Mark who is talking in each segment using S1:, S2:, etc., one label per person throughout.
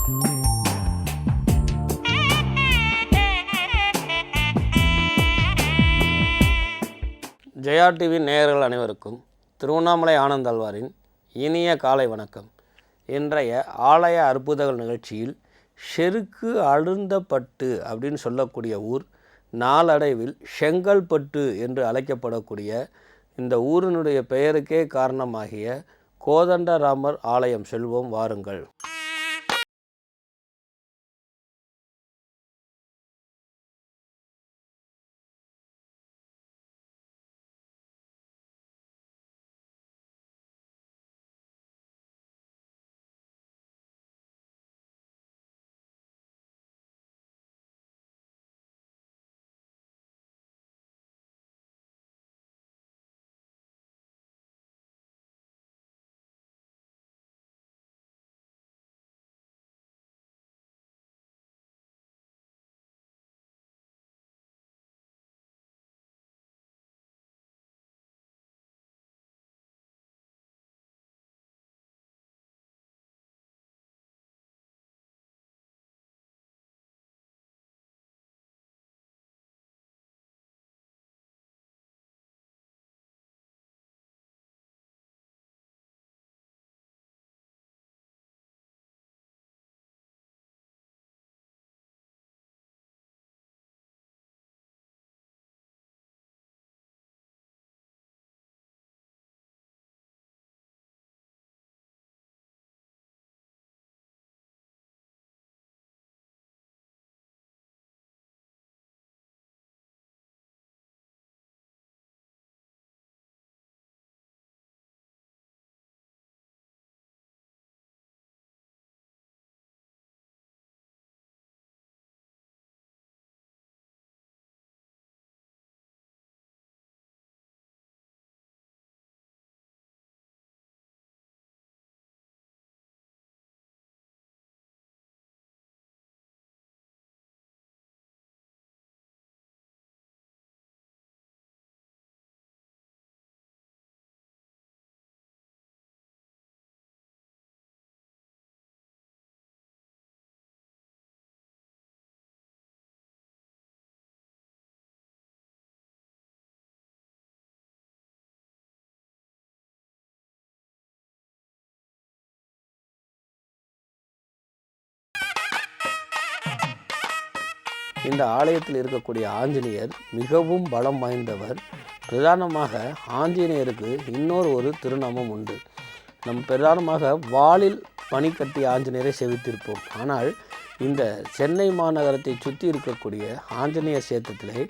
S1: Jaya TV நேயர்கள் அனைவருக்கும் திருவண்ணாமலை ஆனந்தாழ்வாரின் இனிய காலை வணக்கம். இன்றைய ஆலய அற்புதங்கள் நிகழ்ச்சியில் செருக்கு அழுந்தப்பட்டு அப்படின்னு சொல்லக்கூடிய ஊர் நாளடைவில் செங்கல்பட்டு என்று அழைக்கப்படக்கூடிய இந்த ஊரினுடைய பெயருக்கே காரணமாகிய கோதண்டராமர் ஆலயம் செல்வோம் வாருங்கள். இந்த ஆலயத்தில் இருக்கக்கூடிய ஆஞ்சநேயர் மிகவும் பலம் வாய்ந்தவர். பிரதானமாக ஆஞ்சநேயருக்கு ஒரு திருநாமம் உண்டு. பிரதானமாக வாளில் பனி கட்டிய ஆஞ்சநேயரை செவித்திருப்போம். ஆனால் இந்த சென்னை மாநகரத்தை சுற்றி இருக்கக்கூடிய ஆஞ்சநேயர் சேத்திரத்திலே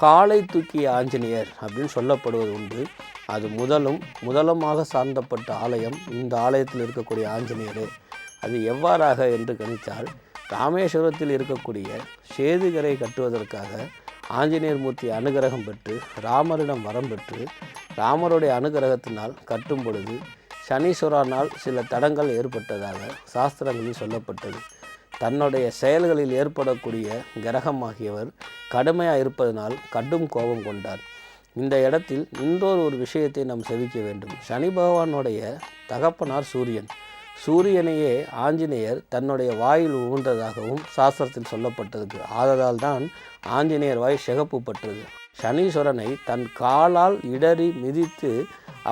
S1: காலை தூக்கிய ஆஞ்சநேயர் அப்படின்னு சொல்லப்படுவது உண்டு. அது முதலமாக சார்ந்தப்பட்ட ஆலயம் இந்த ஆலயத்தில் இருக்கக்கூடிய ஆஞ்சநேயர். அது எவ்வாறாக என்று கணித்தால், ராமேஸ்வரத்தில் இருக்கக்கூடிய சேதுகரை கட்டுவதற்காக ஆஞ்சநேயர் மூர்த்தி அனுகிரகம் பெற்று ராமரிடம் வரம் பெற்று ராமருடைய அனுகிரகத்தினால் கட்டும் பொழுது சனீஸ்வரனால் சில தடங்கள் ஏற்பட்டதாக சாஸ்திரங்களில் சொல்லப்பட்டது. தன்னுடைய செயல்களில் ஏற்படக்கூடிய கிரகமாகியவர் கடுமையாக இருப்பதனால் கடும் கோபம் கொண்டார். இந்த இடத்தில் ஒரு விஷயத்தை நாம் செவிக்க வேண்டும். சனி பகவானுடைய தகப்பனார் சூரியனையே ஆஞ்சநேயர் தன்னுடைய வாயில் ஊன்றதாகவும் சாஸ்திரத்தில் சொல்லப்பட்டது. ஆததால் தான் ஆஞ்சநேயர் வாய் சிகப்பு பட்டது. சனீஸ்வரனை தன் காலால் இடறி மிதித்து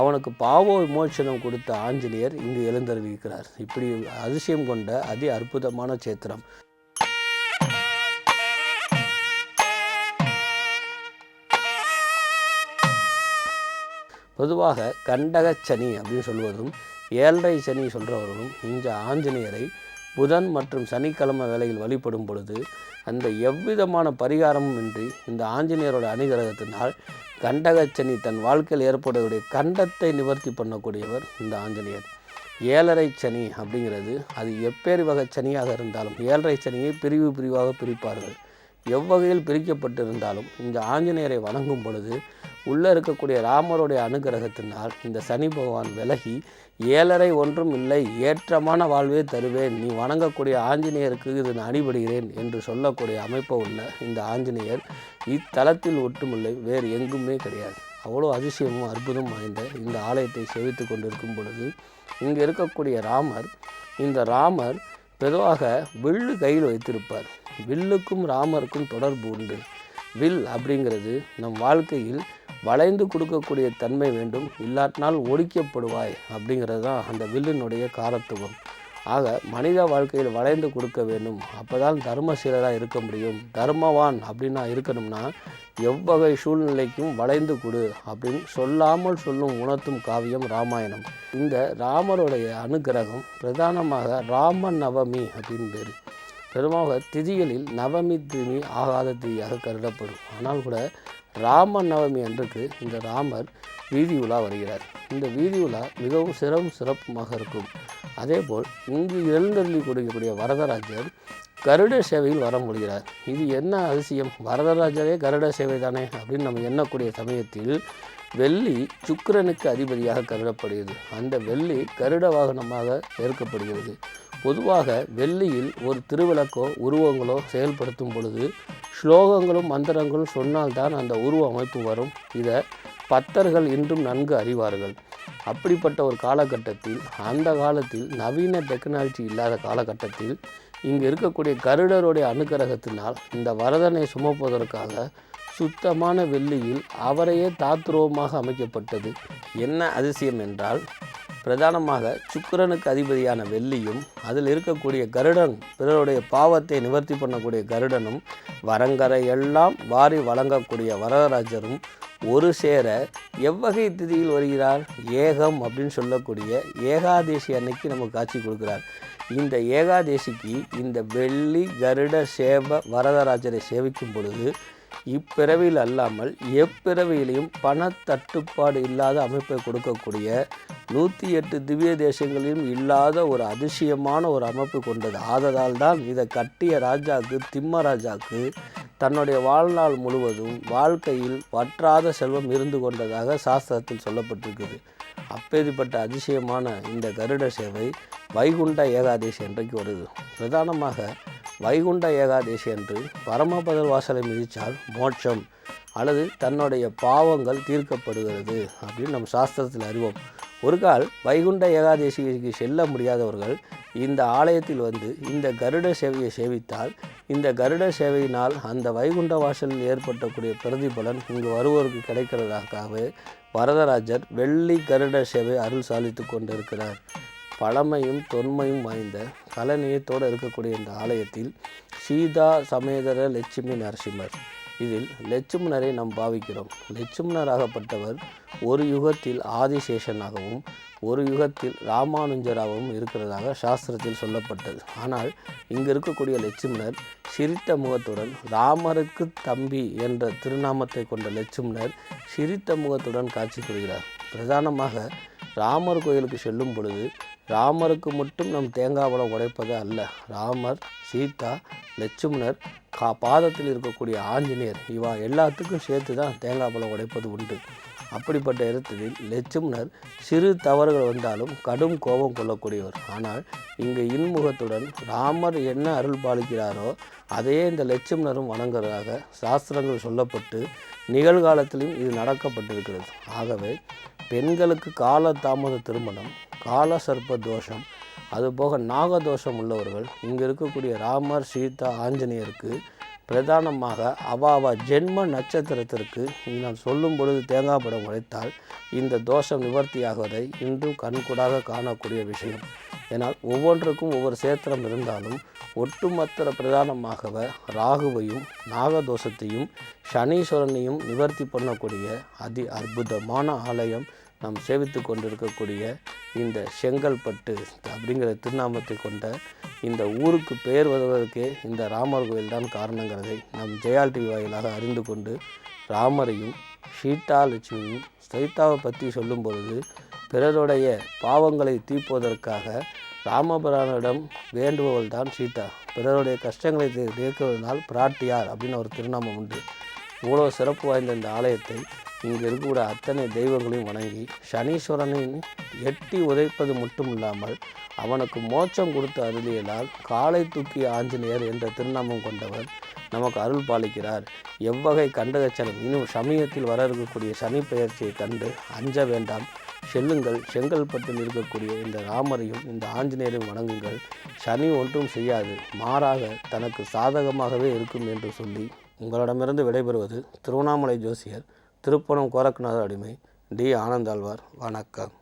S1: அவனுக்கு பாவ விமோசனம் கொடுத்த ஆஞ்சநேயர் இங்கு எழுந்தருளியிருக்கிறார். இப்படி அதிசயம் கொண்ட அதி அற்புதமான சேத்திரம். பொதுவாக கண்டகச்சனி அப்படின்னு சொல்வதும் 7.5 சனி சொல்கிறவர்களும் இந்த ஆஞ்சநேயரை புதன் மற்றும் சனிக்கிழமை வேளையில் வழிபடும் பொழுது அந்த எவ்விதமான பரிகாரமும் இன்றி இந்த ஆஞ்சநேயரோட அனுகிரகத்தினால் கண்டகச்சனி தன் வாழ்க்கையில் ஏற்படக்கூடிய கண்டத்தை நிவர்த்தி பண்ணக்கூடியவர் இந்த ஆஞ்சநேயர். 7.5 சனி அப்படிங்கிறது அது எப்பேறு வகை சனியாக இருந்தாலும் 7.5 சனியை பிரிவாக பிரிப்பார்கள். எவ்வகையில் பிரிக்கப்பட்டிருந்தாலும் இந்த ஆஞ்சநேயரை வணங்கும் பொழுது உள்ளே இருக்கக்கூடிய ராமருடைய அனுகிரகத்தினால் இந்த சனி பகவான் விலகி 7.5 ஒன்றும் இல்லை, ஏற்றமான வாழ்வே தருவேன், நீ வணங்கக்கூடிய ஆஞ்சநேயருக்கு இது நான் அடிபடுகிறேன் என்று சொல்லக்கூடிய அமைப்பு உள்ள இந்த ஆஞ்சநேயர் இத்தலத்தில் ஒட்டுமில்லை, வேறு எங்குமே கிடையாது. அவ்வளோ அதிசயமும் அற்புதம் வாய்ந்த இந்த ஆலயத்தை சேவித்து கொண்டிருக்கும் பொழுது இங்கே இருக்கக்கூடிய ராமர் பொதுவாக வில்லு கையில் வைத்திருப்பார். வில்லுக்கும் ராமருக்கும் தொடர்பு உண்டு. வில் அப்படிங்கிறது நம் வாழ்க்கையில் வளைந்து கொடுக்கக்கூடிய தன்மை வேண்டும், இல்லாட்டினால் ஒழிக்கப்படுவாய் அப்படிங்கிறது தான் அந்த வில்லினுடைய காரத்துவம். ஆக மனித வாழ்க்கையில் வளைந்து கொடுக்க வேண்டும், அப்போ தான் தர்மசீலராக இருக்க முடியும். தர்மவான் அப்படின்னா இருக்கணும்னா எவ்வகை சூழ்நிலைக்கும் வளைந்து கொடு அப்படின்னு சொல்லாமல் சொல்லும் உணர்த்தும் காவியம் ராமாயணம். இந்த ராமருடைய அனுகிரகம் பிரதானமாக ராம நவமி அப்படின்னு பேர். பெருமாக திதிகளில் நவமி திதி ஆகாத திதியாக கருதப்படும். ஆனால் கூட ராம நவமி அன்றுக்கு இந்த ராமர் வீதி உலா வருகிறார். இந்த வீதி உலா மிகவும் சிறப்புமாக இருக்கும். அதேபோல் இங்கு எழுந்தருளி கொடுக்கக்கூடிய வரதராஜர் கருட சேவையில் வர முடிகிறார். இது என்ன அதிசயம், வரதராஜரே கருட சேவை தானே அப்படின்னு நம்ம எண்ணக்கூடிய சமயத்தில் வெள்ளி சுக்கிரனுக்கு அதிபதியாக கருதப்படுகிறது. அந்த வெள்ளி கருட வாகனமாக ஏற்கப்படுகிறது. பொதுவாக வெள்ளியில் ஒரு திருவிளக்கோ உருவங்களோ செயல்படுத்தும் பொழுது ஸ்லோகங்களும் மந்திரங்களும் சொன்னால்தான் அந்த உருவ அமைப்பு வரும். இதை பத்தர்கள் இன்றும் நன்கு அறிவார்கள். அப்படிப்பட்ட ஒரு காலகட்டத்தில், அந்த காலத்தில் நவீன டெக்னாலஜி இல்லாத காலகட்டத்தில் இங்கு இருக்கக்கூடிய கருடருடைய அனுகிரகத்தினால் இந்த வரதனை சுமப்பதற்காக சுத்தமான வெள்ளியில் அவரையே தாத்ரூபமாக அமைக்கப்பட்டது. என்ன அதிசயம் என்றால், பிரதானமாக சுக்கிரனுக்கு அதிபதியான வெள்ளியும் அதில் இருக்கக்கூடிய கருடன், பிறருடைய பாவத்தை நிவர்த்தி பண்ணக்கூடிய கருடனும் வரங்கரை எல்லாம் வாரி வழங்கக்கூடிய வரதராஜரும் ஒரு சேர எவ்வகை திதியில் வருகிறார், ஏகம் அப்படின்னு சொல்லக்கூடிய ஏகாதேசி அன்னைக்கு நமக்கு காட்சி கொடுக்கிறார். இந்த ஏகாதேசிக்கு இந்த வெள்ளி கருட சேவ வரதராஜரை சேவிக்கும் பொழுது இப்பிறவியில் அல்லாமல் எப்பிறவியிலையும் பணத்தட்டுப்பாடு இல்லாத அமைப்பை கொடுக்கக்கூடிய 108 திவ்ய தேசங்களிலும் இல்லாத ஒரு அதிசயமான ஒரு அமைப்பு கொண்டது. ஆததால் தான் இதை கட்டிய ராஜாவுக்கு, திம்மராஜாவுக்கு தன்னுடைய வாழ்நாள் முழுவதும் வாழ்க்கையில் வற்றாத செல்வம் இருந்து கொண்டதாக சாஸ்திரத்தில் சொல்லப்பட்டிருக்குது. அப்பேற்பட்ட அதிசயமான இந்த கருட சேவை வைகுண்ட ஏகாதேசி அன்றைக்கு வருது. பிரதானமாக வைகுண்ட ஏகாதேசி அன்று பரமபதர் வாசலை மிதித்தால் மோட்சம் அல்லது தன்னுடைய பாவங்கள் தீர்க்கப்படுகிறது அப்படின்னு நம்ம சாஸ்திரத்தில் அறிவோம். ஒரு கால் வைகுண்ட ஏகாதேசிக்கு செல்ல முடியாதவர்கள் இந்த ஆலயத்தில் வந்து இந்த கருட சேவையை சேவித்தால், இந்த கருட சேவையினால் அந்த வைகுண்ட வாசலில் ஏற்பட்டக்கூடிய பிரதிபலன் இங்கு வருவோருக்கு கிடைக்கிறதாகவே வரதராஜர் வெள்ளி கருட சேவை அருள் சாலித்து கொண்டிருக்கிறார். பழமையும் தொன்மையும் வாய்ந்த கலநீயத்தோடு இருக்கக்கூடிய இந்த ஆலயத்தில் சீதா சமேதர லட்சுமி நரசிம்மர், இதில் லட்சுமணரை நாம் பாவிக்கிறோம். லட்சுமணராகப்பட்டவர் ஒரு யுகத்தில் ஆதிசேஷனாகவும் ஒரு யுகத்தில் ராமானுஜராகவும் இருக்கிறதாக சாஸ்திரத்தில் சொல்லப்பட்டது. ஆனால் இங்கு இருக்கக்கூடிய லட்சுமணர் சிரித்த முகத்துடன், ராமருக்கு தம்பி என்ற திருநாமத்தை கொண்ட லட்சுமணர் சிரித்த முகத்துடன் காட்சி கொள்கிறார். பிரதானமாக ராமர் கோயிலுக்கு செல்லும் பொழுது ராமருக்கு மட்டும் நம் தேங்காய் பழம் உடைப்பது அல்ல, ராமர், சீதா, லட்சுமணர், பாதத்தில் இருக்கக்கூடிய ஆஞ்சநேயர், இவா எல்லாத்துக்கும் சேர்த்து தான் தேங்காய் பழம் உடைப்பது உண்டு. அப்படிப்பட்ட இடத்தில் லட்சுமணர் சிறு தவறுகள் வந்தாலும் கடும் கோபம் கொள்ளக்கூடியவர். ஆனால் இங்கு இன்முகத்துடன் ராமர் என்ன அருள் பாலிக்கிறாரோ அதையே இந்த லட்சுமணரும் வணங்குறதாக சாஸ்திரங்கள் சொல்லப்பட்டு நிகழ்காலத்திலும் இது நடக்கப்பட்டிருக்கிறது. ஆகவே பெண்களுக்கு கால தாமத திருமணம், கால சர்ப்ப தோஷம், அதுபோக நாகதோஷம் உள்ளவர்கள் இங்கே இருக்கக்கூடிய ராமர், சீதா, ஆஞ்சநேயருக்கு பிரதானமாக அவாவா ஜென்ம நட்சத்திரத்திற்கு நான் சொல்லும் பொழுது தேங்காய் படம் உடைத்தால் இந்த தோஷம் நிவர்த்தியாகுவதை இன்றும் கண்கூடாக காணக்கூடிய விஷயம். ஏன்னால் ஒவ்வொன்றுக்கும் ஒவ்வொரு சேத்திரம் இருந்தாலும் ஒட்டுமொத்த பிரதானமாகவே ராகுவையும் நாகதோஷத்தையும் சனீஸ்வரனையும் நிவர்த்தி பண்ணக்கூடிய அதி அற்புதமான ஆலயம் நாம் சேவித்து கொண்டிருக்கக்கூடிய இந்த செங்கல்பட்டு அப்படிங்கிற திருநாமத்தை கொண்ட இந்த ஊருக்கு பெயர் வருவதற்கே இந்த ராமர் கோயில் தான் காரணங்கிறதை நாம் ஜெயால் டிவி வாயிலாக அறிந்து கொண்டு ராமரையும் சீதா லட்சுமியும் சீதாவை பற்றி சொல்லும் பொழுது பிறருடைய பாவங்களை தீர்ப்பதற்காக ராமபிரானிடம் வேண்டுபவள் தான் சீதா, பிறருடைய கஷ்டங்களை தீர்க்குவதனால் பிராட்டியார் அப்படின்னு ஒரு திருநாமம் உண்டு. இவ்வளோ சிறப்பு வாய்ந்த இந்த ஆலயத்தை இங்கு இருக்கக்கூடிய அத்தனை தெய்வங்களையும் வணங்கி சனீஸ்வரனை எட்டி உதைப்பது மட்டும் இல்லாமல் அவனுக்கு மோட்சம் கொடுத்த அருளியலால் காலை தூக்கிய ஆஞ்சநேயர் என்ற திருநாமம் கொண்டவர் நமக்கு அருள் பாலிக்கிறார். எவ்வகை கண்டகச்சனம், இன்னும் சமயத்தில் வர இருக்கக்கூடிய சனி பெயர்ச்சியை கண்டு அஞ்ச வேண்டாம். செல்லுங்கள், செங்கல்பட்டில் இருக்கக்கூடிய இந்த ராமரையும் இந்த ஆஞ்சநேயரையும் வணங்குங்கள். சனி ஒன்றும் செய்யாது, மாறாக தனக்கு சாதகமாகவே இருக்கும் என்று சொல்லி உங்களிடமிருந்து விடைபெறுவது திருவண்ணாமலை ஜோசியர் திருப்பணம் கோரக்நாத அடிமை டி. ஆனந்தாழ்வார். வணக்கம்.